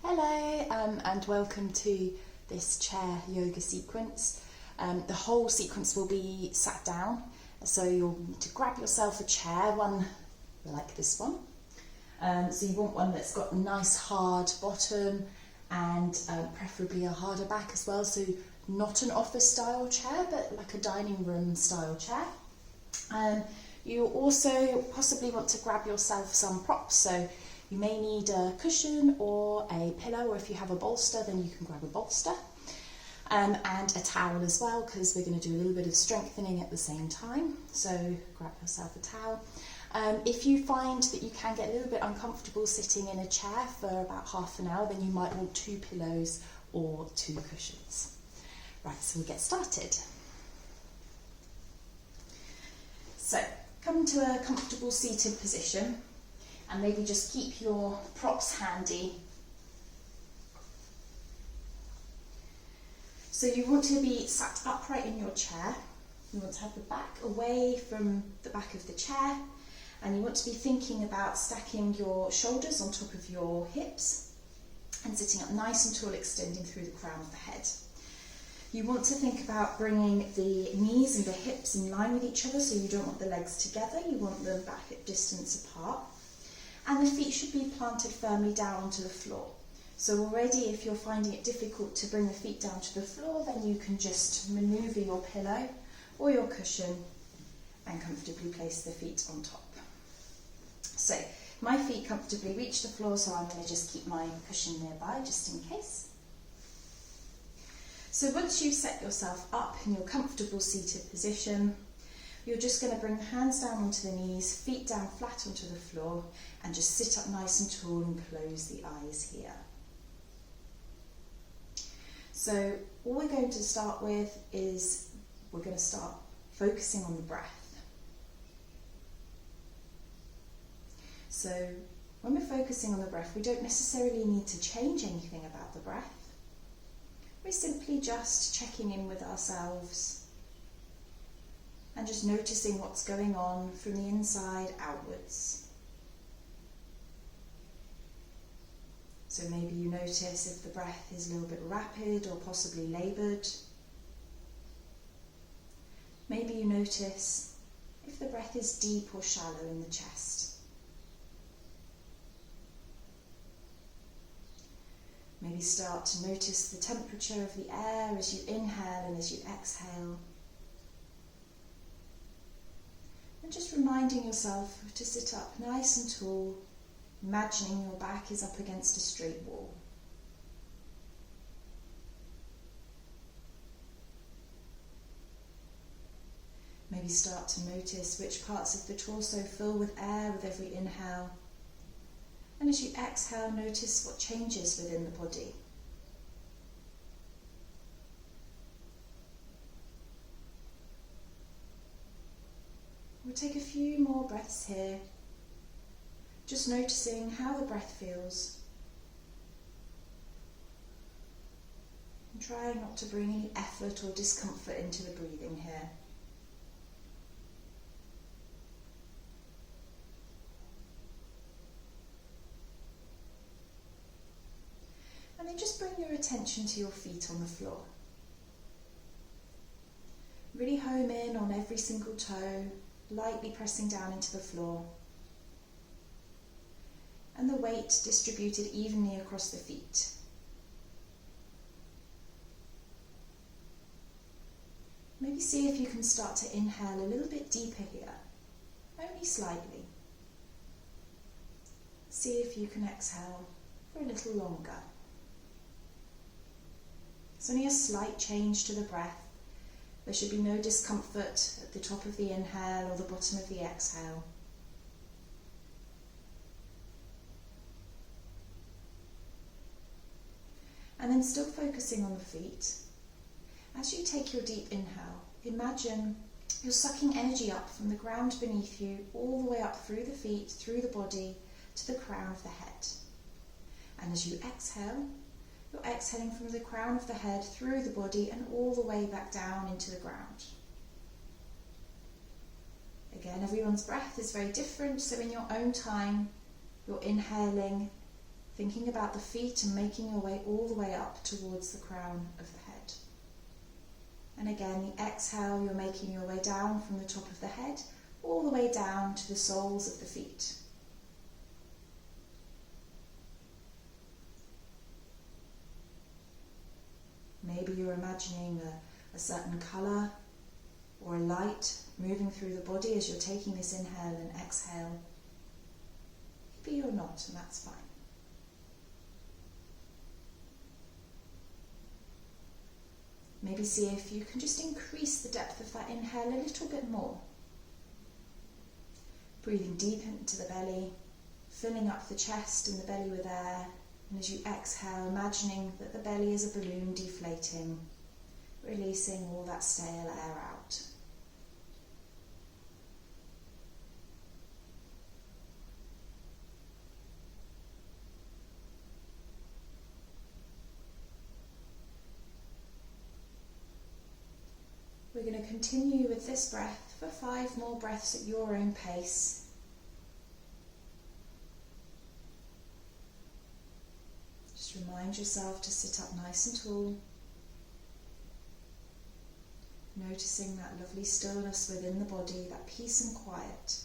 Hello and welcome to this chair yoga sequence. The whole sequence will be sat down, so you'll need to grab yourself a chair, one like this one. So you want one that's got a nice hard bottom and preferably a harder back as well, so not an office style chair but like a dining room style chair. You also possibly want to grab yourself some props, so you may need a cushion or a pillow, or if you have a bolster then you can grab a bolster, and a towel as well, because we're going to do a little bit of strengthening at the same time, so grab yourself a towel. If you find that you can get a little bit uncomfortable sitting in a chair for about half an hour, then you might want 2 pillows or 2 cushions. Right, so we'll get started. So come to a comfortable seated position, and maybe just keep your props handy. So you want to be sat upright in your chair. You want to have the back away from the back of the chair, and you want to be thinking about stacking your shoulders on top of your hips and sitting up nice and tall, extending through the crown of the head. You want to think about bringing the knees and the hips in line with each other, so you don't want the legs together, you want them back at distance apart. And the feet should be planted firmly down onto the floor. So already, if you're finding it difficult to bring the feet down to the floor, then you can just manoeuvre your pillow or your cushion and comfortably place the feet on top. So my feet comfortably reach the floor, so I'm going to just keep my cushion nearby just in case. So once you've set yourself up in your comfortable seated position, you're just going to bring the hands down onto the knees, feet down flat onto the floor, and just sit up nice and tall and close the eyes here. So all we're going to start with is we're going to start focusing on the breath. So when we're focusing on the breath, we don't necessarily need to change anything about the breath. We're simply just checking in with ourselves and just noticing what's going on from the inside outwards. So maybe you notice if the breath is a little bit rapid or possibly laboured. Maybe you notice if the breath is deep or shallow in the chest. Maybe start to notice the temperature of the air as you inhale and as you exhale. And just reminding yourself to sit up nice and tall, imagining your back is up against a straight wall. Maybe start to notice which parts of the torso fill with air with every inhale. And as you exhale, notice what changes within the body. We'll take a few more breaths here, just noticing how the breath feels. And trying not to bring any effort or discomfort into the breathing here. And then just bring your attention to your feet on the floor. Really home in on every single toe, lightly pressing down into the floor, and the weight distributed evenly across the feet. Maybe see if you can start to inhale a little bit deeper here, only slightly. See if you can exhale for a little longer. It's only a slight change to the breath. There should be no discomfort at the top of the inhale or the bottom of the exhale. And then still focusing on the feet. As you take your deep inhale, imagine you're sucking energy up from the ground beneath you, all the way up through the feet, through the body, to the crown of the head. And as you exhale, you're exhaling from the crown of the head through the body and all the way back down into the ground. Again, everyone's breath is very different, so in your own time, you're inhaling thinking about the feet and making your way all the way up towards the crown of the head. And again, the exhale, you're making your way down from the top of the head, all the way down to the soles of the feet. Maybe you're imagining a certain colour or a light moving through the body as you're taking this inhale and exhale. Maybe you're not, and that's fine. Maybe see if you can just increase the depth of that inhale a little bit more. Breathing deep into the belly, filling up the chest and the belly with air. And as you exhale, imagining that the belly is a balloon deflating, releasing all that stale air out. We're going to continue with this breath for 5 more breaths at your own pace. Just remind yourself to sit up nice and tall, noticing that lovely stillness within the body, that peace and quiet.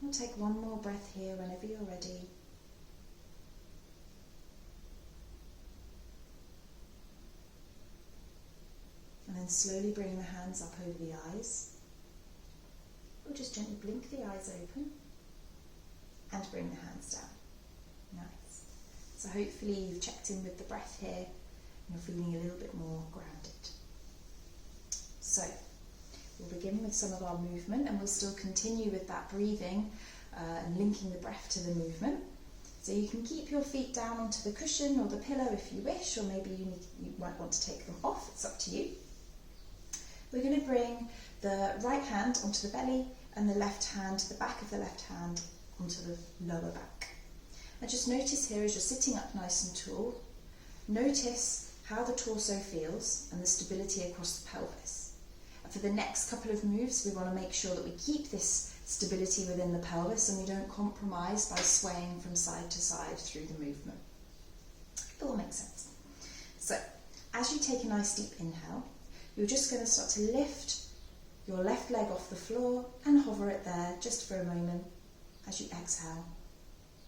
We'll take one more breath here whenever you're ready. And then slowly bring the hands up over the eyes. Or just gently blink the eyes open and bring the hands down. Nice. So hopefully you've checked in with the breath here and you're feeling a little bit more grounded. So we'll begin with some of our movement, and we'll still continue with that breathing and linking the breath to the movement. So you can keep your feet down onto the cushion or the pillow if you wish, or maybe you might want to take them off, it's up to you. We're going to bring the right hand onto the belly and the left hand, the back of the left hand, onto the lower back. And just notice here as you're sitting up nice and tall, notice how the torso feels and the stability across the pelvis. For the next couple of moves, we want to make sure that we keep this stability within the pelvis and we don't compromise by swaying from side to side through the movement. It all makes sense. So, as you take a nice deep inhale, you're just going to start to lift your left leg off the floor and hover it there just for a moment. As you exhale,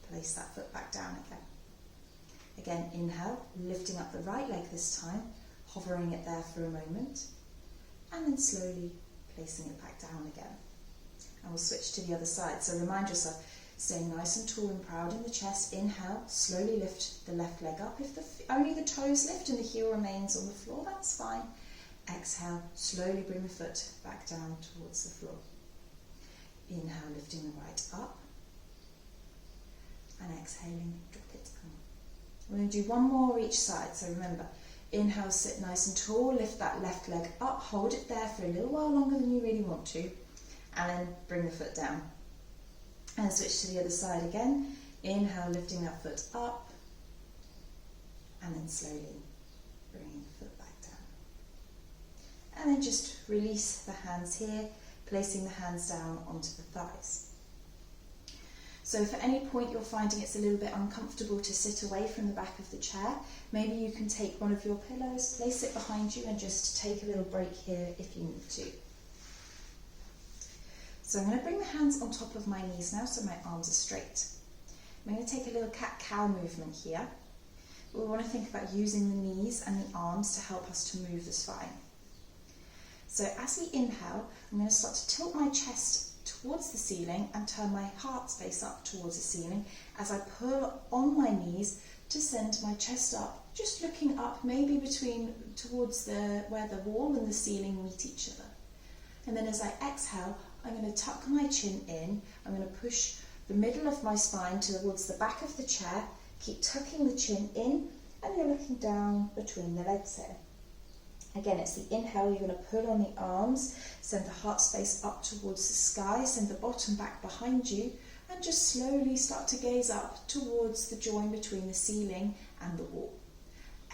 place that foot back down again. Again, inhale, lifting up the right leg this time, hovering it there for a moment. And then slowly placing it back down again. And we'll switch to the other side. So remind yourself, staying nice and tall and proud in the chest. Inhale, slowly lift the left leg up. If only the toes lift and the heel remains on the floor, that's fine. Exhale, slowly bring the foot back down towards the floor. Inhale, lifting the right up. And exhaling, drop it down. We're going to do one more each side. So remember, inhale, sit nice and tall, lift that left leg up, hold it there for a little while longer than you really want to, and then bring the foot down. And switch to the other side again. Inhale, lifting that foot up, and then slowly bringing the foot back down. And then just release the hands here, placing the hands down onto the thighs. So if at any point you're finding it's a little bit uncomfortable to sit away from the back of the chair, maybe you can take one of your pillows, place it behind you and just take a little break here if you need to. So I'm going to bring the hands on top of my knees now so my arms are straight. I'm going to take a little cat-cow movement here. We want to think about using the knees and the arms to help us to move the spine. So as we inhale, I'm going to start to tilt my chest towards the ceiling and turn my heart space up towards the ceiling as I pull on my knees to send my chest up, just looking up maybe towards where the wall and the ceiling meet each other. And then as I exhale, I'm going to tuck my chin in, I'm going to push the middle of my spine towards the back of the chair, keep tucking the chin in, and you're looking down between the legs here. Again, it's the inhale, you're going to pull on the arms, send the heart space up towards the sky, send the bottom back behind you, and just slowly start to gaze up towards the join between the ceiling and the wall.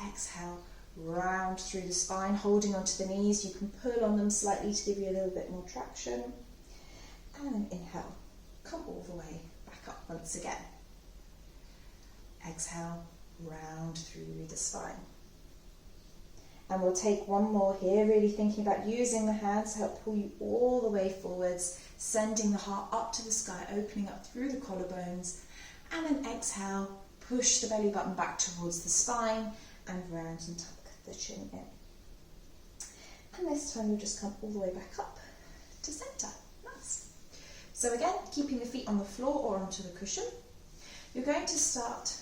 Exhale, round through the spine, holding onto the knees. You can pull on them slightly to give you a little bit more traction. And then inhale, come all the way back up once again. Exhale, round through the spine. And we'll take one more here, really thinking about using the hands to help pull you all the way forwards, sending the heart up to the sky, opening up through the collarbones. And then exhale, push the belly button back towards the spine and round and tuck the chin in. And this time you'll just come all the way back up to centre. Nice. So again, keeping the feet on the floor or onto the cushion, you're going to start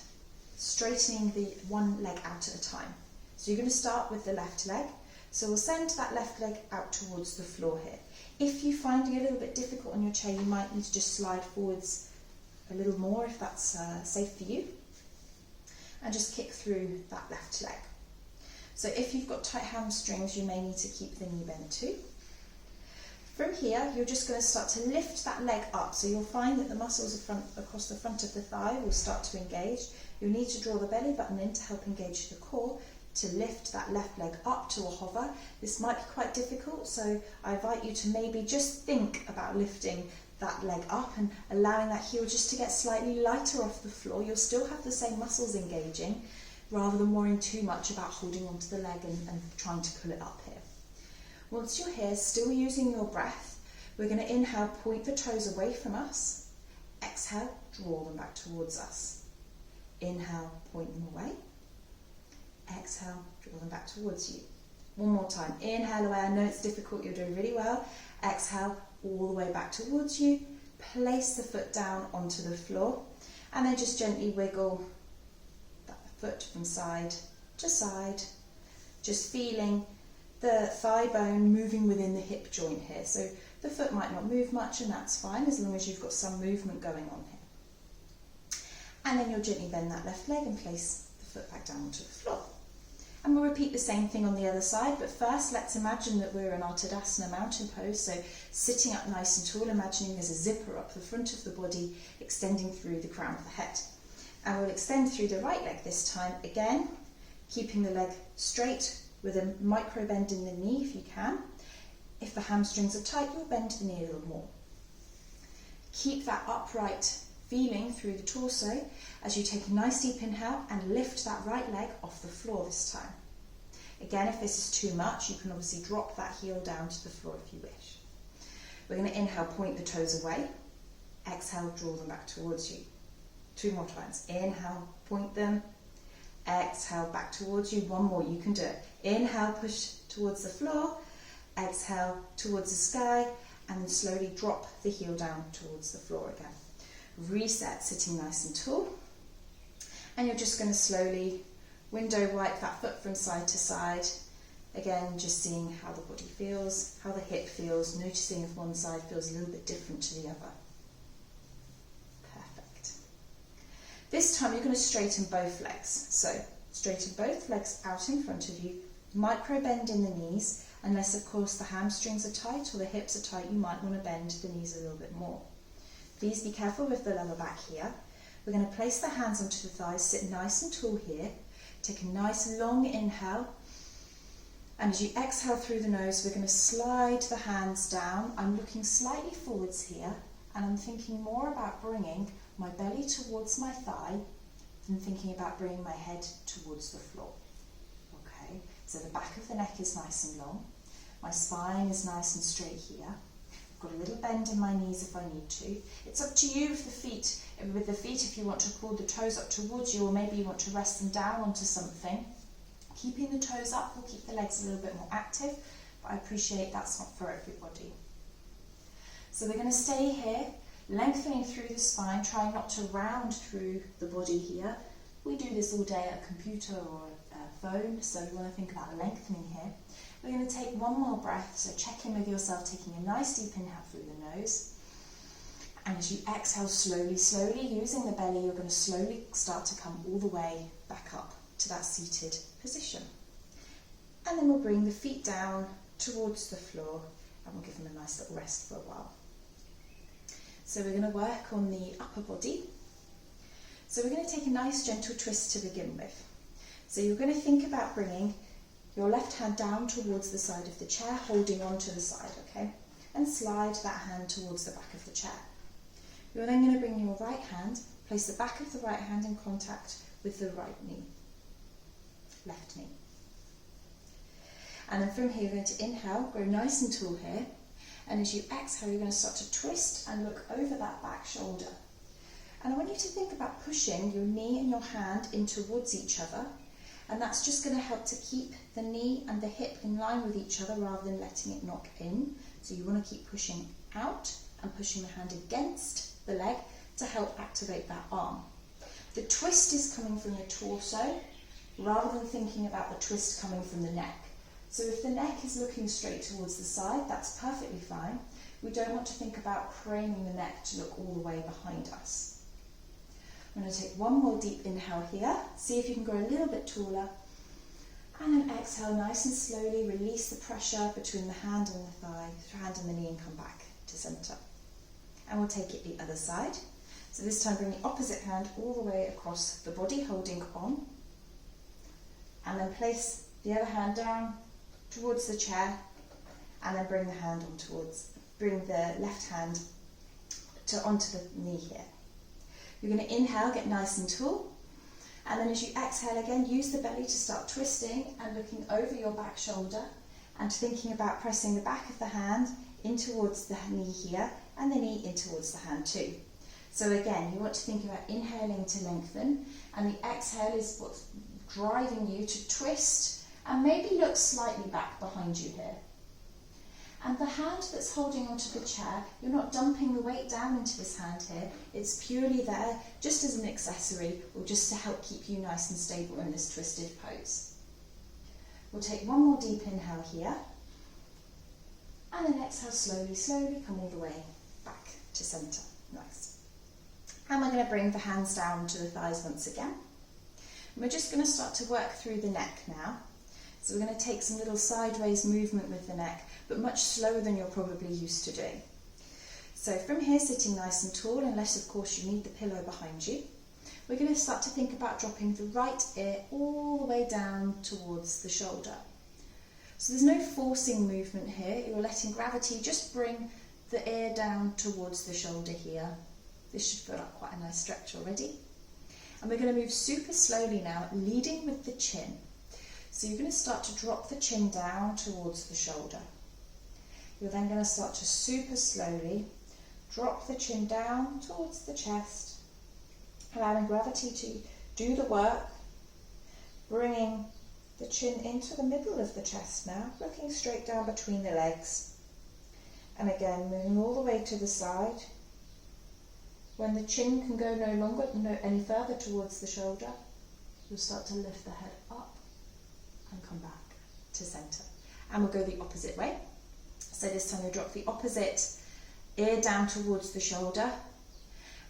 straightening the one leg out at a time. So you're going to start with the left leg. So we'll send that left leg out towards the floor here. If you're finding it a little bit difficult on your chair, you might need to just slide forwards a little more if that's safe for you. And just kick through that left leg. So if you've got tight hamstrings, you may need to keep the knee bent too. From here, you're just going to start to lift that leg up. So you'll find that the muscles across the front of the thigh will start to engage. You'll need to draw the belly button in to help engage the core, to lift that left leg up to a hover. This might be quite difficult, so I invite you to maybe just think about lifting that leg up and allowing that heel just to get slightly lighter off the floor. You'll still have the same muscles engaging, rather than worrying too much about holding onto the leg and trying to pull it up here. Once you're here, still using your breath, we're going to inhale, point the toes away from us. Exhale, draw them back towards us. Inhale, point them away. Exhale, draw them back towards you. One more time. Inhale away. I know it's difficult. You're doing really well. Exhale, all the way back towards you. Place the foot down onto the floor. And then just gently wiggle that foot from side to side. Just feeling the thigh bone moving within the hip joint here. So the foot might not move much, and that's fine as long as you've got some movement going on here. And then you'll gently bend that left leg and place the foot back down onto the floor. And we'll repeat the same thing on the other side, but first let's imagine that we're in our Tadasana mountain pose, so sitting up nice and tall, imagining there's a zipper up the front of the body, extending through the crown of the head. And we'll extend through the right leg this time, again, keeping the leg straight with a micro bend in the knee if you can. If the hamstrings are tight, you'll bend the knee a little more. Keep that upright feeling through the torso as you take a nice deep inhale and lift that right leg off the floor this time. Again, if this is too much, you can obviously drop that heel down to the floor if you wish. We're going to inhale, point the toes away. Exhale, draw them back towards you. 2 more times. Inhale, point them. Exhale, back towards you. 1 more, you can do it. Inhale, push towards the floor. Exhale, towards the sky. And then slowly drop the heel down towards the floor again. Reset, sitting nice and tall. And you're just going to slowly window wipe that foot from side to side. Again, just seeing how the body feels, how the hip feels, noticing if one side feels a little bit different to the other. Perfect. This time you're going to straighten both legs. So straighten both legs out in front of you, micro bend in the knees, unless of course the hamstrings are tight or the hips are tight, you might want to bend the knees a little bit more. Please be careful with the lower back here. We're going to place the hands onto the thighs, sit nice and tall here. Take a nice long inhale. And as you exhale through the nose, we're going to slide the hands down. I'm looking slightly forwards here, and I'm thinking more about bringing my belly towards my thigh than thinking about bringing my head towards the floor. Okay, so the back of the neck is nice and long. My spine is nice and straight here. Got a little bend in my knees if I need to. It's up to you with the feet if you want to pull the toes up towards you, or maybe you want to rest them down onto something. Keeping the toes up will keep the legs a little bit more active, but I appreciate that's not for everybody. So we're going to stay here, lengthening through the spine, trying not to round through the body here. We do this all day at a computer or a phone, so you want to think about lengthening here. We're going to take 1 more breath, so check in with yourself, taking a nice deep inhale through the nose. And as you exhale slowly, using the belly, you're going to slowly start to come all the way back up to that seated position. And then we'll bring the feet down towards the floor and we'll give them a nice little rest for a while. So we're going to work on the upper body. So we're going to take a nice gentle twist to begin with. So you're going to think about bringing your left hand down towards the side of the chair, holding on to the side, okay? And slide that hand towards the back of the chair. You're then going to bring your right hand, place the back of the right hand in contact with the right knee, left knee. And then from here, you're going to inhale, grow nice and tall here. And as you exhale, you're going to start to twist and look over that back shoulder. And I want you to think about pushing your knee and your hand in towards each other. And that's just going to help to keep the knee and the hip in line with each other rather than letting it knock in. So you want to keep pushing out and pushing the hand against the leg to help activate that arm. The twist is coming from the torso rather than thinking about the twist coming from the neck. So if the neck is looking straight towards the side, that's perfectly fine. We don't want to think about craning the neck to look all the way behind us. I'm going to take one more deep inhale here. See if you can grow a little bit taller. And then exhale nice and slowly. Release the pressure between the hand and the thigh, hand and the knee, and come back to centre. And we'll take it the other side. So this time bring the opposite hand all the way across the body, holding on. And then place the other hand down towards the chair. And then bring the hand on bring the left hand onto the knee here. You're going to inhale, get nice and tall, and then as you exhale again, use the belly to start twisting and looking over your back shoulder and thinking about pressing the back of the hand in towards the knee here and the knee in towards the hand too. So again, you want to think about inhaling to lengthen, and the exhale is what's driving you to twist and maybe look slightly back behind you here. And the hand that's holding onto the chair, you're not dumping the weight down into this hand here. It's purely there just as an accessory or just to help keep you nice and stable in this twisted pose. We'll take one more deep inhale here. And then exhale slowly, slowly, come all the way back to centre. Nice. And we're going to bring the hands down to the thighs once again. And we're just going to start to work through the neck now. So we're going to take some little sideways movement with the neck, but much slower than you're probably used to doing. So from here, sitting nice and tall, unless of course you need the pillow behind you, we're going to start to think about dropping the right ear all the way down towards the shoulder. So there's no forcing movement here, you're letting gravity just bring the ear down towards the shoulder here. This should feel like quite a nice stretch already. And we're going to move super slowly now, leading with the chin. So you're going to start to drop the chin down towards the shoulder. You're then going to start to super slowly drop the chin down towards the chest, allowing gravity to do the work, bringing the chin into the middle of the chest now, looking straight down between the legs. And again, moving all the way to the side. When the chin can go no any further towards the shoulder, you'll start to lift the head up and come back to centre. And we'll go the opposite way. So this time you'll drop the opposite ear down towards the shoulder,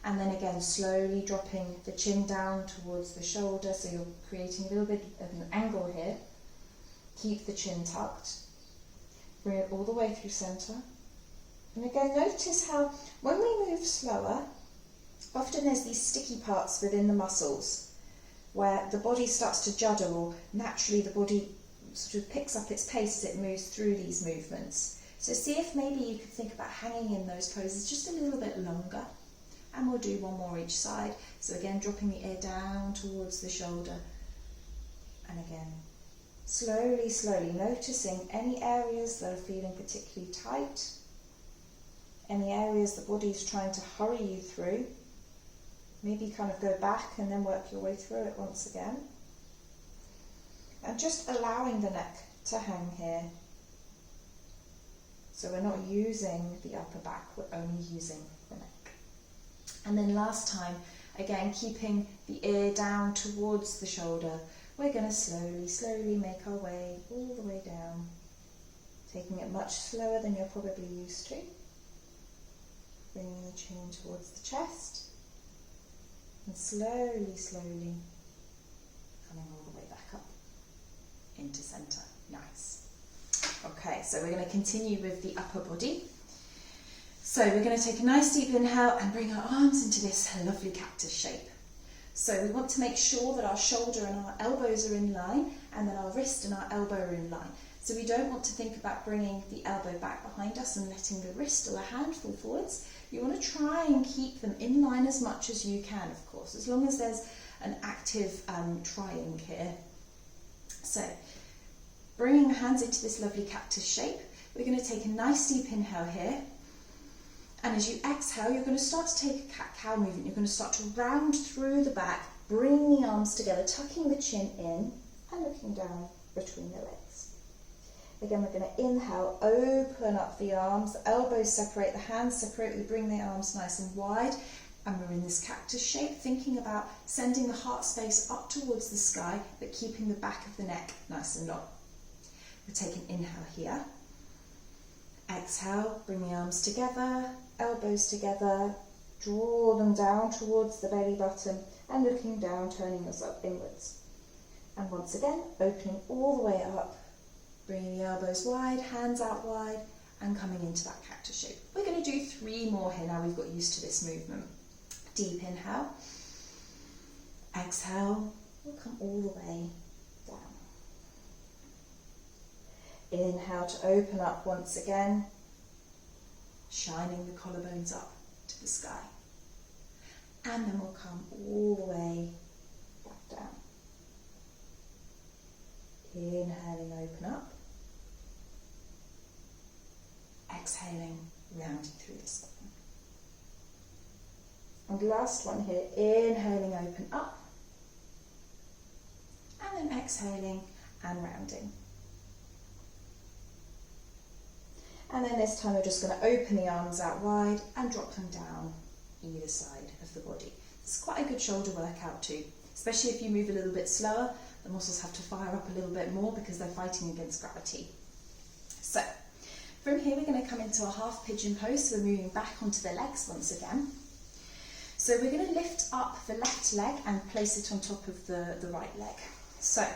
and then again slowly dropping the chin down towards the shoulder, so you're creating a little bit of an angle here. Keep the chin tucked, bring it all the way through centre. And again, notice how when we move slower, often there's these sticky parts within the muscles where the body starts to judder, or naturally the body sort of picks up its pace as it moves through these movements. So see if maybe you could think about hanging in those poses just a little bit longer. And we'll do one more each side. So again, dropping the ear down towards the shoulder. And again, slowly, slowly, noticing any areas that are feeling particularly tight, any areas the body's trying to hurry you through. Maybe kind of go back and then work your way through it once again. And just allowing the neck to hang here. So we're not using the upper back, we're only using the neck. And then last time, again, keeping the ear down towards the shoulder, we're going to slowly, slowly make our way all the way down, taking it much slower than you're probably used to. Bringing the chin towards the chest, and slowly, slowly coming all the way back up into centre. Nice. Okay, so we're going to continue with the upper body. So So we're going to take a nice deep inhale and bring our arms into this lovely cactus shape. So we want to make sure that our shoulder and our elbows are in line, and then our wrist and our elbow are in line. So we don't want to think about bringing the elbow back behind us and letting the wrist or the hand fall forwards. You want to try and keep them in line as much as you can, of course, as long as there's an active trying here. So bringing the hands into this lovely cactus shape, we're going to take a nice deep inhale here. And as you exhale, you're going to start to take a cat-cow movement. You're going to start to round through the back, bring the arms together, tucking the chin in and looking down between the legs. Again, we're going to inhale, open up the arms, the elbows separate, the hands separate, we bring the arms nice and wide, and we're in this cactus shape, thinking about sending the heart space up towards the sky, but keeping the back of the neck nice and long. We'll take an inhale here. Exhale, bring the arms together, elbows together, draw them down towards the belly button and looking down, turning yourself inwards. And once again, opening all the way up, bringing the elbows wide, hands out wide and coming into that cactus shape. We're going to do 3 more here now we've got used to this movement. Deep inhale, exhale, we'll come all the way down. Inhale to open up once again, shining the collarbones up to the sky. And then we'll come all the way back down. Inhaling, open up. Exhaling, rounding through the spine. And last one here, inhaling, open up. And then exhaling and rounding. And then this time we're just going to open the arms out wide and drop them down either side of the body. It's quite a good shoulder workout too, especially if you move a little bit slower. The muscles have to fire up a little bit more because they're fighting against gravity. So from here we're going to come into a half pigeon pose, so we're moving back onto the legs once again. So we're going to lift up the left leg and place it on top of the right leg. So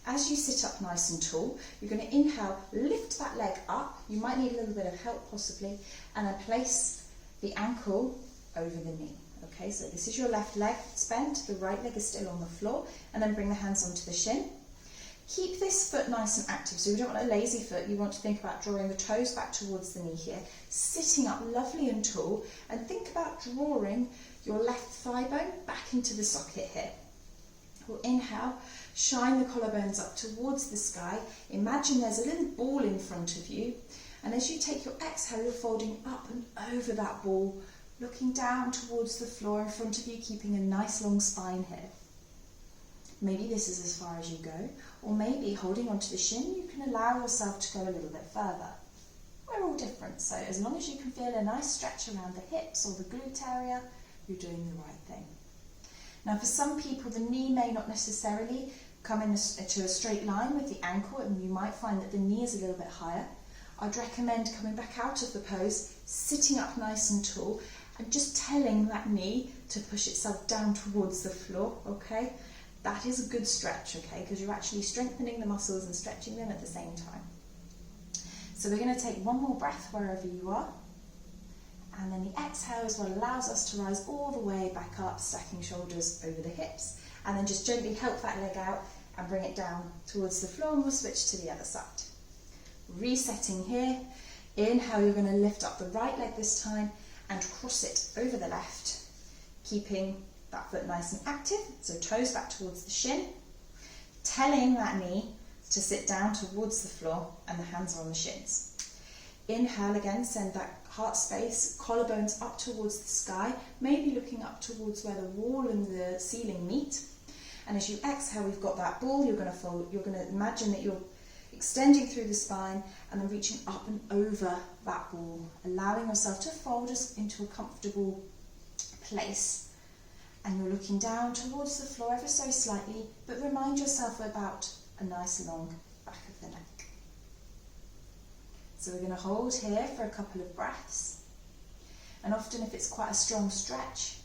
as you sit up nice and tall, you're going to inhale, lift that leg up. You might need a little bit of help possibly, and then place the ankle over the knee. Okay, so this is your left leg bent, the right leg is still on the floor, and then bring the hands onto the shin. Keep this foot nice and active, so you don't want a lazy foot, you want to think about drawing the toes back towards the knee here, sitting up lovely and tall, and think about drawing your left thigh bone back into the socket here. We'll inhale, shine the collarbones up towards the sky, imagine there's a little ball in front of you, and as you take your exhale, you're folding up and over that ball, looking down towards the floor in front of you, keeping a nice long spine here. Maybe this is as far as you go, or maybe holding onto the shin, you can allow yourself to go a little bit further. We're all different, so as long as you can feel a nice stretch around the hips or the glute area, you're doing the right thing. Now for some people, the knee may not necessarily come into a straight line with the ankle, and you might find that the knee is a little bit higher. I'd recommend coming back out of the pose, sitting up nice and tall, and just telling that knee to push itself down towards the floor, okay? That is a good stretch, okay, because you're actually strengthening the muscles and stretching them at the same time. So we're going to take one more breath wherever you are, and then the exhale is what allows us to rise all the way back up, stacking shoulders over the hips, and then just gently help that leg out and bring it down towards the floor, and we'll switch to the other side. Resetting here, inhale, you're going to lift up the right leg this time and cross it over the left, keeping that foot nice and active, so toes back towards the shin, telling that knee to sit down towards the floor and the hands are on the shins. Inhale again, send that heart space, collarbones up towards the sky, maybe looking up towards where the wall and the ceiling meet. And as you exhale, we've got that ball, you're going to fold, you're going to imagine that you're extending through the spine and then reaching up and over that ball, allowing yourself to fold us into a comfortable place. And you're looking down towards the floor ever so slightly, but remind yourself about a nice long back of the neck. So we're going to hold here for a couple of breaths. And often if it's quite a strong stretch,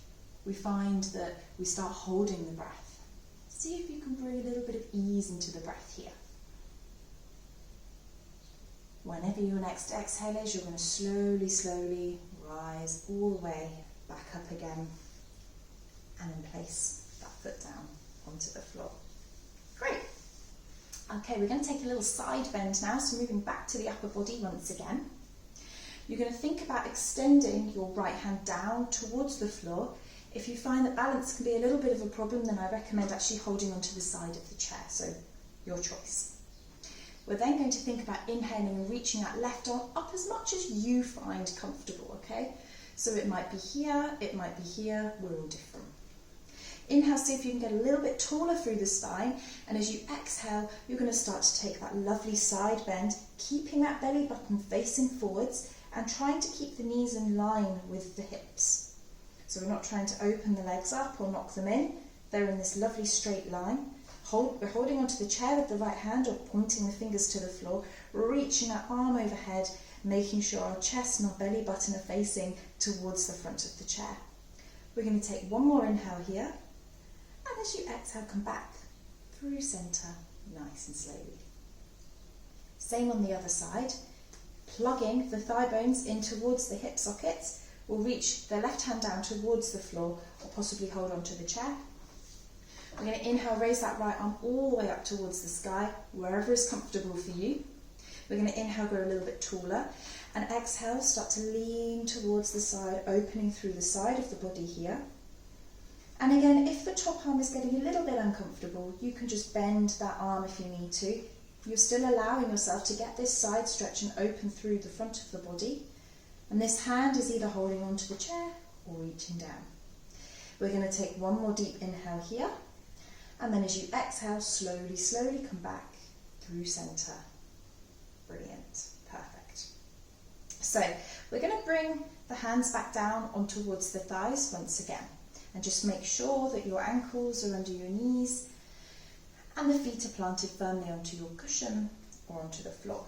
we find that we start holding the breath. See if you can bring a little bit of ease into the breath here. Whenever your next exhale is, you're going to slowly rise all the way back up again, and then place that foot down onto the floor. Great. Okay, we're going to take a little side bend now, so moving back to the upper body once again. You're going to think about extending your right hand down towards the floor. If you find that balance can be a little bit of a problem, then I recommend actually holding onto the side of the chair, so your choice. We're then going to think about inhaling and reaching that left arm up as much as you find comfortable, okay? So it might be here, it might be here, we're all different. Inhale, see if you can get a little bit taller through the spine, and as you exhale, you're going to start to take that lovely side bend, keeping that belly button facing forwards and trying to keep the knees in line with the hips. So we're not trying to open the legs up or knock them in, they're in this lovely straight line. We're holding onto the chair with the right hand or pointing the fingers to the floor, reaching that arm overhead, making sure our chest and our belly button are facing towards the front of the chair. We're going to take one more inhale here, and as you exhale, come back through centre, nice and slowly. Same on the other side, plugging the thigh bones in towards the hip sockets. We'll reach the left hand down towards the floor or possibly hold onto the chair. We're going to inhale, raise that right arm all the way up towards the sky, wherever is comfortable for you. We're going to inhale, go a little bit taller, and exhale, start to lean towards the side, opening through the side of the body here. And again, if the top arm is getting a little bit uncomfortable, you can just bend that arm if you need to. You're still allowing yourself to get this side stretch and open through the front of the body. And this hand is either holding onto the chair or reaching down. We're going to take one more deep inhale here. And then as you exhale, slowly, slowly come back through centre. Brilliant. Perfect. So we're going to bring the hands back down on towards the thighs once again. And just make sure that your ankles are under your knees and the feet are planted firmly onto your cushion or onto the floor.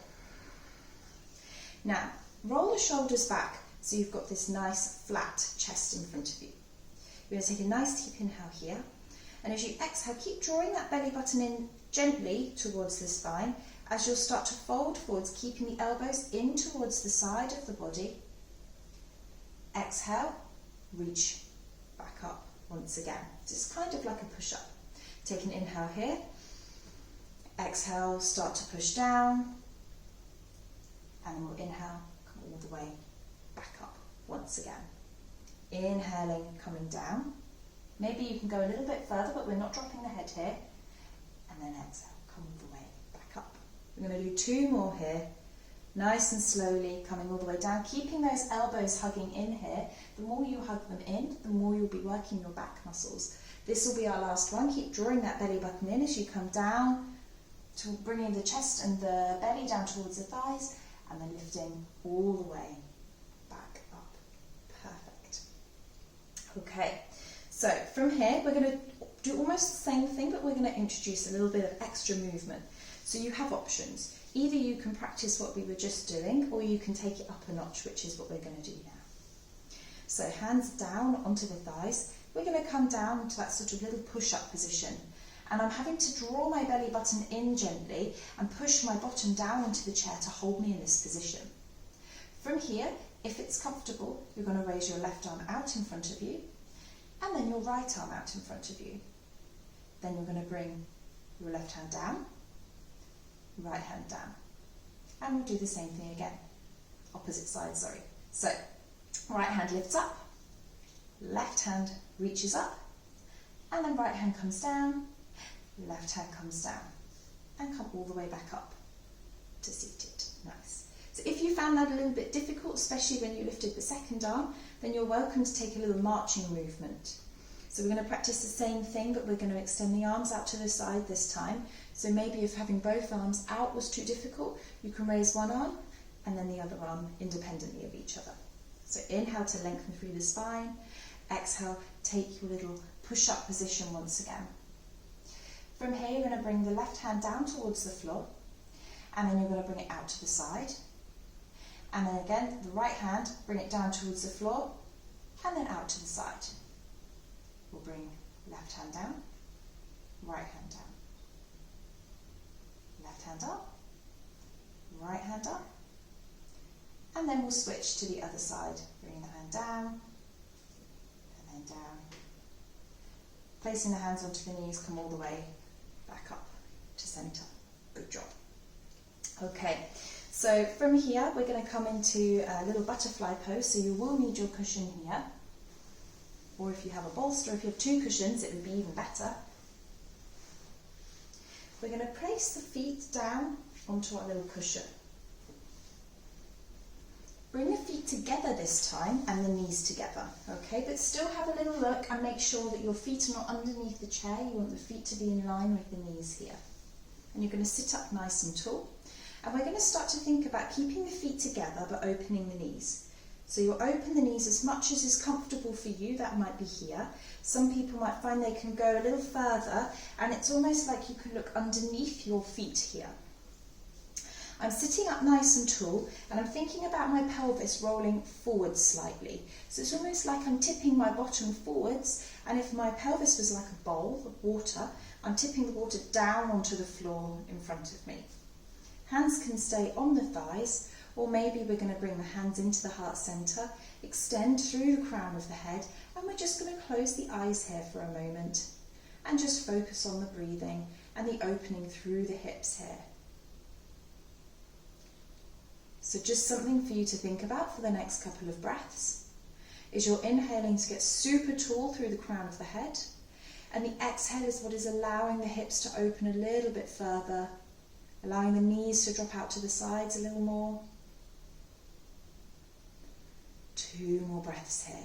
Now, roll the shoulders back so you've got this nice flat chest in front of you. You're going to take a nice deep inhale here. And as you exhale, keep drawing that belly button in gently towards the spine as you'll start to fold forwards, keeping the elbows in towards the side of the body. Exhale, reach back up once again. Just kind of like a push-up. Take an inhale here. Exhale, start to push down. And then we'll inhale, come all the way back up once again. Inhaling, coming down. Maybe you can go a little bit further, but we're not dropping the head here. And then exhale, come all the way back up. We're going to do two more here. Nice and slowly, coming all the way down, keeping those elbows hugging in here. The more you hug them in, the more you'll be working your back muscles. This will be our last one. Keep drawing that belly button in as you come down, to bringing the chest and the belly down towards the thighs, and then lifting all the way back up. Perfect. Okay, so from here we're going to do almost the same thing, but we're going to introduce a little bit of extra movement. So you have options. Either you can practice what we were just doing, or you can take it up a notch, which is what we're going to do now. So hands down onto the thighs. We're going to come down into that sort of little push-up position. And I'm having to draw my belly button in gently and push my bottom down into the chair to hold me in this position. From here, if it's comfortable, you're going to raise your left arm out in front of you, and then your right arm out in front of you. Then you're going to bring your left hand down, right hand down. And we'll do the same thing again. Opposite side, sorry. So, right hand lifts up, left hand reaches up, and then right hand comes down, left hand comes down, and come all the way back up to seated. Nice. So if you found that a little bit difficult, especially when you lifted the second arm, then you're welcome to take a little marching movement. So we're going to practice the same thing, but we're going to extend the arms out to the side this time. So maybe if having both arms out was too difficult, you can raise one arm and then the other arm independently of each other. So inhale to lengthen through the spine. Exhale, take your little push-up position once again. From here, you're going to bring the left hand down towards the floor, and then you're going to bring it out to the side. And then again, the right hand, bring it down towards the floor, and then out to the side. We'll bring left hand down, right hand down. Left hand up, right hand up, And then we'll switch to the other side. Bring the hand down, and then down. Placing the hands onto the knees, come all the way back up to centre. Good job. Okay, so from here we're going to come into a little butterfly pose, so you will need your cushion here. Or if you have a bolster, if you have two cushions, it would be even better. We're going to place the feet down onto our little cushion. Bring the feet together this time and the knees together, okay? But still have a little look and make sure that your feet are not underneath the chair. You want the feet to be in line with the knees here. And you're going to sit up nice and tall. And we're going to start to think about keeping the feet together but opening the knees. So you'll open the knees as much as is comfortable for you. That might be here. Some people might find they can go a little further, and it's almost like you can look underneath your feet here. I'm sitting up nice and tall, and I'm thinking about my pelvis rolling forward slightly. So it's almost like I'm tipping my bottom forwards, and if my pelvis was like a bowl of water, I'm tipping the water down onto the floor in front of me. Hands can stay on the thighs, or maybe we're going to bring the hands into the heart centre, extend through the crown of the head, and we're just going to close the eyes here for a moment and just focus on the breathing and the opening through the hips here. So just something for you to think about for the next couple of breaths is you're inhaling to get super tall through the crown of the head, and the exhale is what is allowing the hips to open a little bit further, allowing the knees to drop out to the sides a little more. 2 more breaths here.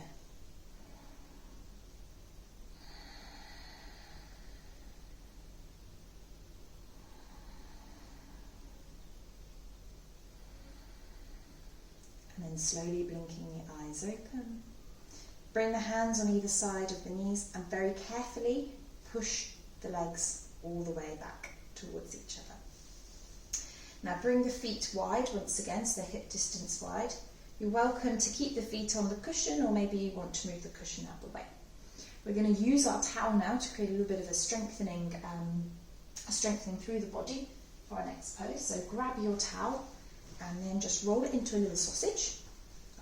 And then slowly blinking the eyes open. Bring the hands on either side of the knees and very carefully push the legs all the way back towards each other. Now bring the feet wide once again, so they're hip distance wide. You're welcome to keep the feet on the cushion, or maybe you want to move the cushion out the way. We're going to use our towel now to create a little bit of a strengthening through the body for our next pose. So grab your towel and then just roll it into a little sausage,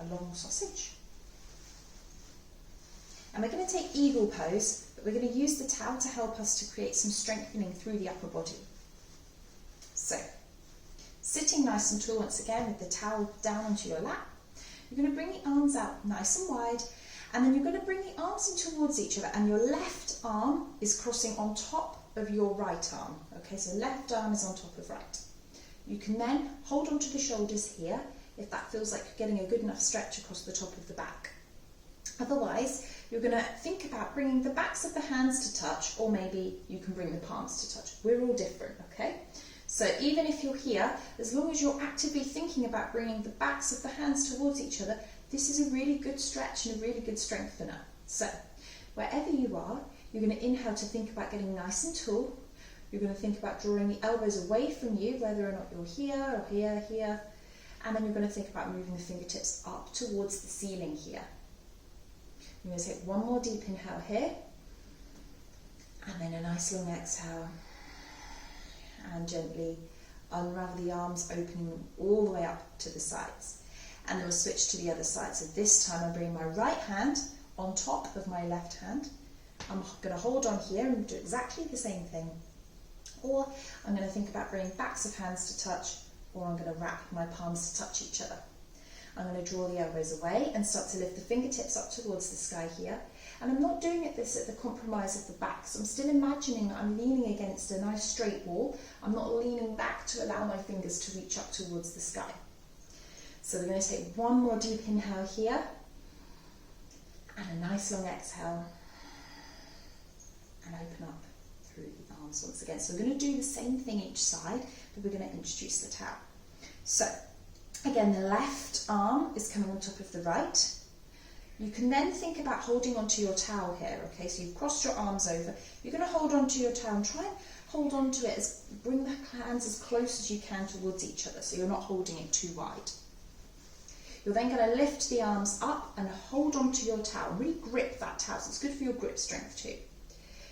a long sausage. And we're going to take eagle pose, but we're going to use the towel to help us to create some strengthening through the upper body. So, sitting nice and tall once again with the towel down onto your lap, you're going to bring the arms out nice and wide, and then you're going to bring the arms in towards each other, and your left arm is crossing on top of your right arm. Okay, so left arm is on top of right. You can then hold onto the shoulders here if that feels like you're getting a good enough stretch across the top of the back. Otherwise, you're going to think about bringing the backs of the hands to touch, or maybe you can bring the palms to touch. We're all different, okay? So even if you're here, as long as you're actively thinking about bringing the backs of the hands towards each other, this is a really good stretch and a really good strengthener. So wherever you are, you're going to inhale to think about getting nice and tall. You're going to think about drawing the elbows away from you, whether or not you're here or here, here. And then you're going to think about moving the fingertips up towards the ceiling here. You're going to take one more deep inhale here, and then a nice long exhale, and gently unravel the arms, opening them all the way up to the sides. And then we'll switch to the other side. So this time I'm bringing my right hand on top of my left hand. I'm going to hold on here and do exactly the same thing. Or I'm going to think about bringing backs of hands to touch, or I'm going to wrap my palms to touch each other. I'm going to draw the elbows away and start to lift the fingertips up towards the sky here. And I'm not doing this at the compromise of the back, so I'm still imagining I'm leaning against a nice straight wall. I'm not leaning back to allow my fingers to reach up towards the sky. So we're going to take one more deep inhale here, and a nice long exhale, and open up through the arms once again. So we're going to do the same thing each side, but we're going to introduce the towel. So again, the left arm is coming on top of the right. You can then think about holding onto your towel here, okay? So you've crossed your arms over. You're going to hold onto your towel and try and hold onto it, bring the hands as close as you can towards each other, so you're not holding it too wide. You're then going to lift the arms up and hold onto your towel. Really grip that towel, so it's good for your grip strength too.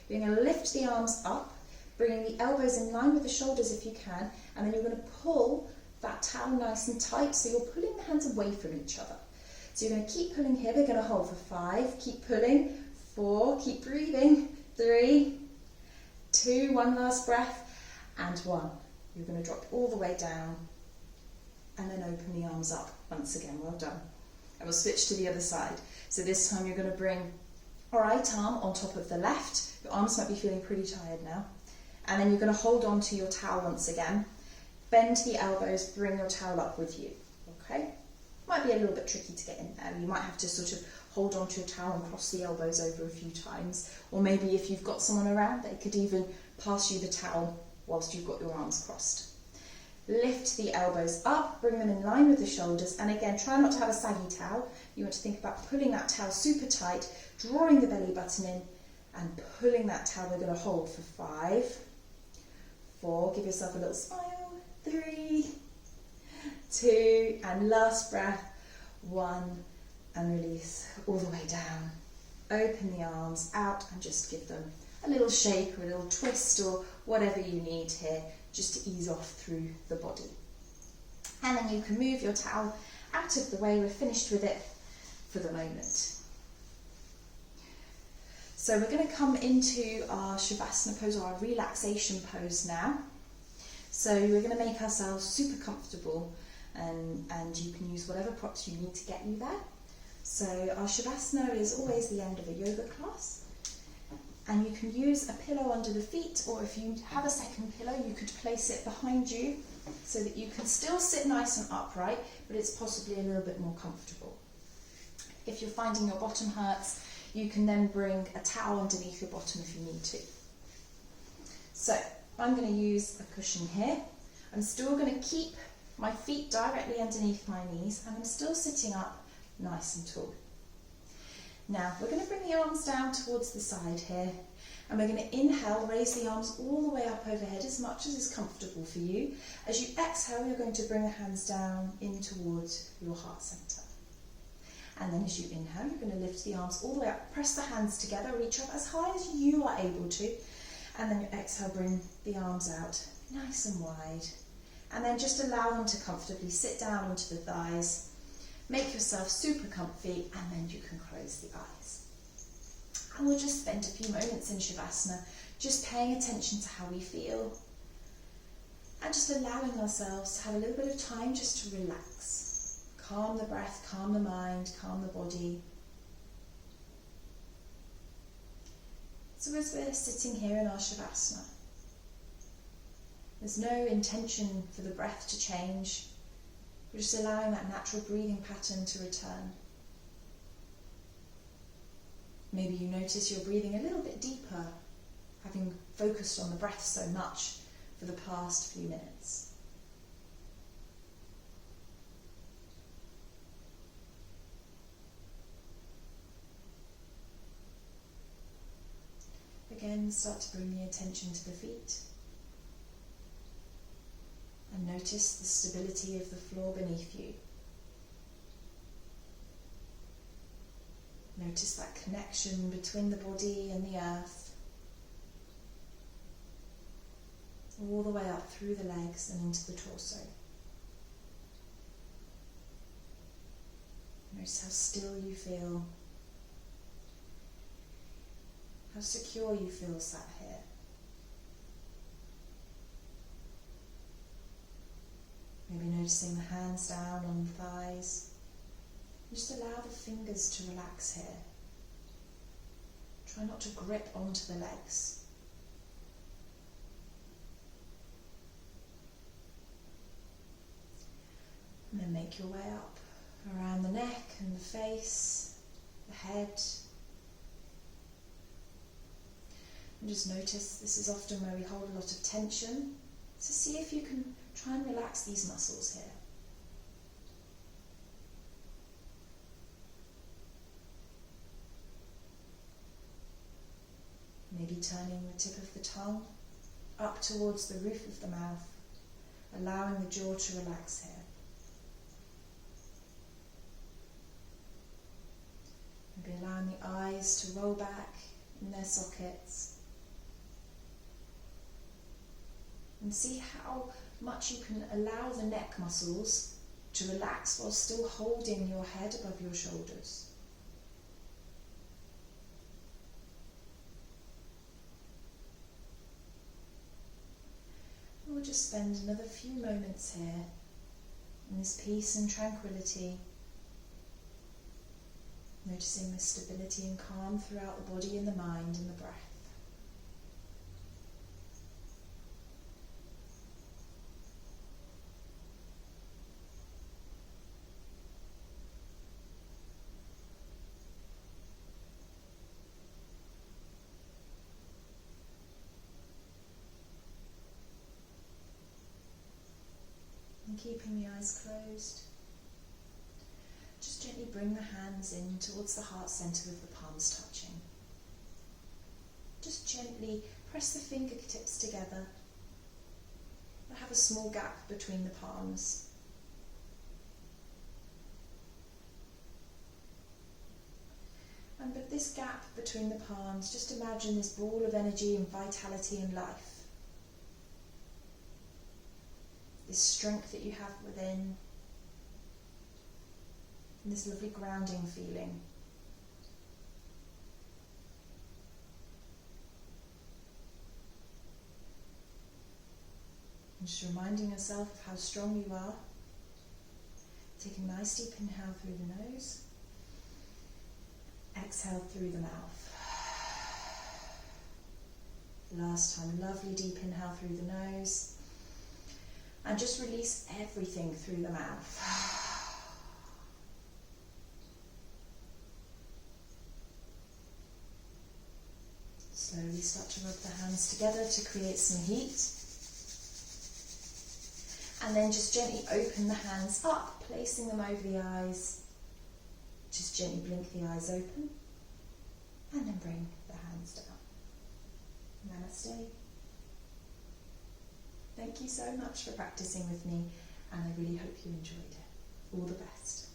You're going to lift the arms up, bringing the elbows in line with the shoulders if you can, and then you're going to pull that towel nice and tight, so you're pulling the hands away from each other. So you're going to keep pulling here. We're going to hold for 5, keep pulling, 4, keep breathing, 3, 2, one last breath, and 1. You're going to drop all the way down and then open the arms up once again. Well done. And we'll switch to the other side. So this time you're going to bring right arm on top of the left. Your arms might be feeling pretty tired now. And then you're going to hold on to your towel once again. Bend the elbows, bring your towel up with you. Okay? Might be a little bit tricky to get in there. You might have to sort of hold on to your towel and cross the elbows over a few times. Or maybe if you've got someone around, they could even pass you the towel whilst you've got your arms crossed. Lift the elbows up, bring them in line with the shoulders, and again, try not to have a saggy towel. You want to think about pulling that towel super tight, drawing the belly button in, and pulling that towel. We're going to hold for 5, 4, give yourself a little smile, 3, 2, and last breath, 1, and release all the way down. Open the arms out and just give them a little shake or a little twist or whatever you need here, just to ease off through the body. And then you can move your towel out of the way. We're finished with it for the moment. So we're going to come into our Shavasana pose, or our relaxation pose now. So we're going to make ourselves super comfortable, and you can use whatever props you need to get you there. So our Shavasana is always the end of a yoga class. And you can use a pillow under the feet, or if you have a second pillow, you could place it behind you so that you can still sit nice and upright, but it's possibly a little bit more comfortable. If you're finding your bottom hurts, you can then bring a towel underneath your bottom if you need to. So I'm going to use a cushion here. I'm still going to keep my feet directly underneath my knees, and I'm still sitting up nice and tall. Now we're going to bring the arms down towards the side here, and we're going to inhale, raise the arms all the way up overhead as much as is comfortable for you. As you exhale, you're going to bring the hands down in towards your heart centre. And then as you inhale, you're going to lift the arms all the way up, press the hands together, reach up as high as you are able to, and then you exhale, bring the arms out nice and wide, and then just allow them to comfortably sit down onto the thighs. Make yourself super comfy, and then you can close the eyes. And we'll just spend a few moments in Shavasana just paying attention to how we feel, and just allowing ourselves to have a little bit of time just to relax. Calm the breath, calm the mind, calm the body. So as we're sitting here in our Shavasana, there's no intention for the breath to change. We're just allowing that natural breathing pattern to return. Maybe you notice you're breathing a little bit deeper, having focused on the breath so much for the past few minutes. Again, start to bring the attention to the feet. And notice the stability of the floor beneath you. Notice that connection between the body and the earth, all the way up through the legs and into the torso. Notice how still you feel, how secure you feel sat here. Maybe noticing the hands down on the thighs. Just allow the fingers to relax here. Try not to grip onto the legs. And then make your way up around the neck and the face, the head. And just notice this is often where we hold a lot of tension. So see if you can try and relax these muscles here. Maybe turning the tip of the tongue up towards the roof of the mouth, allowing the jaw to relax here. Maybe allowing the eyes to roll back in their sockets. And see how much you can allow the neck muscles to relax while still holding your head above your shoulders. We'll just spend another few moments here in this peace and tranquility, noticing the stability and calm throughout the body and the mind and the breath. And keeping the eyes closed, just gently bring the hands in towards the heart centre with the palms touching. Just gently press the fingertips together and have a small gap between the palms. And with this gap between the palms, just imagine this ball of energy and vitality and life. This strength that you have within, and this lovely grounding feeling. And just reminding yourself of how strong you are. Take a nice deep inhale through the nose. Exhale through the mouth. Last time, lovely deep inhale through the nose. And just release everything through the mouth. Slowly start to rub the hands together to create some heat. And then just gently open the hands up, placing them over the eyes. Just gently blink the eyes open. And then bring the hands down. Namaste. Thank you so much for practicing with me, and I really hope you enjoyed it. All the best.